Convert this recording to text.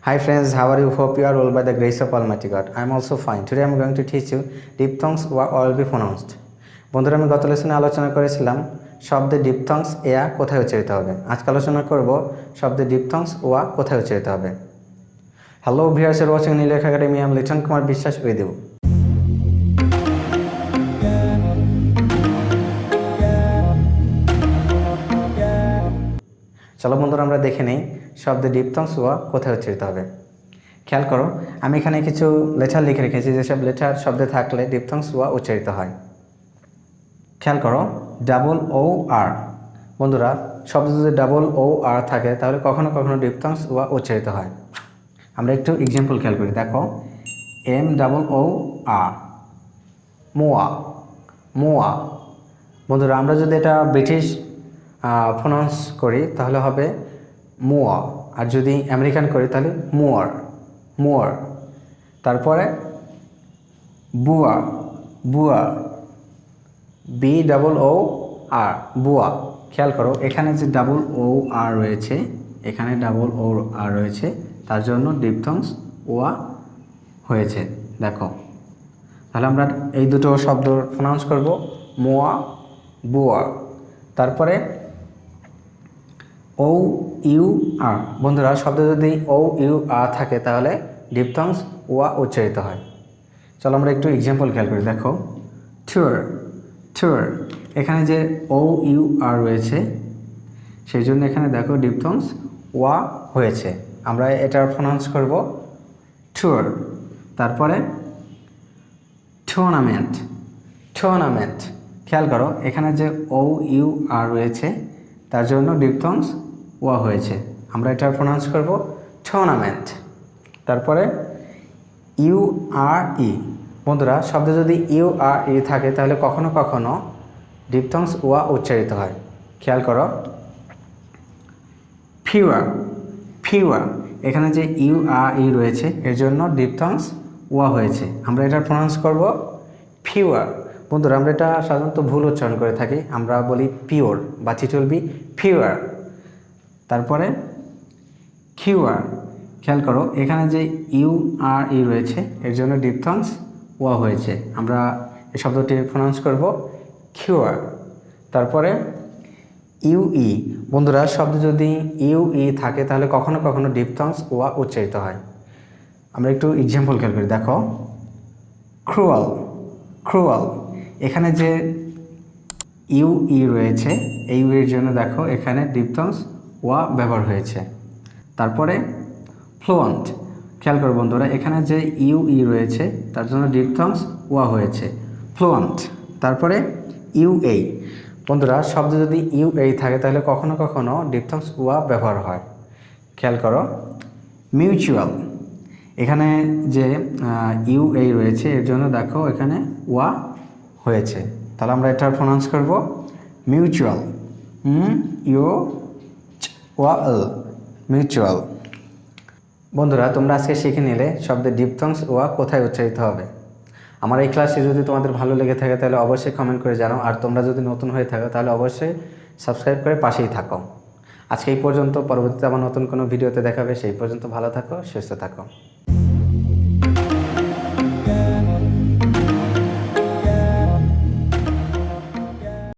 Hi friends, how are you? Hope you are all by the grace of Almighty God. I am also fine. Today I am going to teach you diphthongs will be pronounced. বন্ধুরা আমি গত লেসনে আলোচনা করেছিলাম শব্দে ডিপথংস এয়া কোথায় উচ্চারিত হবে। আজকে আলোচনা করব শব্দে ডিপথংস ওয়া কোথায় উচ্চারিত হবে। Hello viewers, you are watching NilRekha Academy. I am Liton Kumar Biswas with you. চলো বন্ধুরা আমরা দেখে নেই শব্দে ডিপথংস ওয়া কোথায় উচ্চারিত হবে। খেয়াল করো, আমি এখানে কিছু লেটার লিখে রেখেছি, যেসব লেটার শব্দে থাকলে ডিপথংস ওয়া উচ্চারিত হয়। খেয়াল করো, ডাবল ও আর। বন্ধুরা, শব্দ যদি ডাবল ও আর থাকে তাহলে কখনো কখনো ডিপথংস ওয়া উচ্চারিত হয়। আমরা একটু এক্সাম্পল খেয়াল করি, দেখো MOOR, মোয়া, মোয়া। বন্ধুরা, আমরা যদি এটা ব্রিটিশ প্রনাউন্স করি তাহলে হবে মোয়া, আর যদি আমেরিকান করি তাহলে মোয়ার, মোয়ার। তারপরে বুয়া, বুয়া, BOOR, বুয়া। খেয়াল করো, এখানে যে ডাবল ও আর রয়েছে, এখানে ডাবল ও আর রয়েছে, তার জন্য ডিপথংস ওয়া হয়েছে। দেখো, তাহলে আমরা এই দুটো শব্দ প্রনাউন্স করব মোয়া, বুয়া। তারপরে OUR। বন্ধুরা, শব্দ যদি OUR থাকে তাহলে ডিপথংস ওয়া উচ্চারিত হয়। চলো আমরা একটু এক্সাম্পল খেয়াল করি, দেখো ট্যুর, ট্যুর। এখানে যে OUR রয়েছে সেই জন্য এখানে দেখো ডিপথংস ওয়া হয়েছে, আমরা এটা প্রনাউন্স করব ট্যুর। তারপরে টুর্নামেন্ট, টুর্নামেন্ট। খেয়াল করো, এখানে যে OUR রয়েছে তার জন্য ডিপথংস ওয়া হয়েছে, আমরা এটা প্রনাউন্স করব টুর্নামেন্ট। তারপরে URE। বন্ধুরা, শব্দে যদি URE থাকে তাহলে কখনো কখনো ডিপথংস ওয়া উচ্চারিত হয়। খেয়াল করো, ফিওয়ার, ফিওয়ার। এখানে যে URE রয়েছে এর জন্য ডিপথংস ওয়া হয়েছে, আমরা এটা প্রনাউন্স করব ফিওয়ার। বন্ধুরা, আমরা এটা সাধারণত ভুল উচ্চারণ করে থাকি, আমরা বলি পিওর বা চিটলবি ফিওয়ার। তারপরে কিউআর। খেয়াল করো, এখানে যে URE রয়েছে এর জন্য ডিপথংস ওয়া হয়েছে, আমরা এই শব্দটি প্রনাউন্স করব কিউআর। তারপরে UE। বন্ধুরা, শব্দ যদি UE থাকে তাহলে কখনো কখনো ডিপথংস ওয়া উচ্চারিত হয়। আমরা একটু এক্সাম্পল খেয়াল করি, দেখো ক্রুয়াল, ক্রুয়াল। এখানে যে UE রয়েছে এই এর জন্য দেখো এখানে ডিপথংস ওয়া ব্যবহার হয়েছে। তারপরে ফ্লুয়েন্ট। খেয়াল করো বন্ধুরা, এখানে যে UE রয়েছে তার জন্য ডিপথংস ওয়া হয়েছে, ফ্লুয়েন্ট। তারপরে UA। বন্ধুরা, শব্দ যদি UA থাকে তাহলে কখনো কখনো ডিপথংস ওয়া ব্যবহার হয়। খেয়াল করো, মিউচুয়াল। এখানে যে UA রয়েছে এর জন্য দেখো এখানে ওয়া হয়েছে, তাহলে আমরা এটা প্রনাউন্স করব মিউচুয়াল, MUCUAL, মিউচুয়াল। বন্ধুরা, তোমরা আজকে শিখে নিলে শব্দের ডিপথংস ওয়া কোথায় উচ্চারিত হবে। আমার এই ক্লাসে যদি তোমাদের ভালো লেগে থাকে তাহলে অবশ্যই কমেন্ট করে জানাও, আর তোমরা যদি নতুন হয়ে থাকো তাহলে অবশ্যই সাবস্ক্রাইব করে পাশেই থাকো। আজকে এই পর্যন্ত, পরবর্তীতে আবার নতুন কোনো ভিডিওতে দেখাবে। সেই পর্যন্ত ভালো থাকো, সুস্থ থাকো।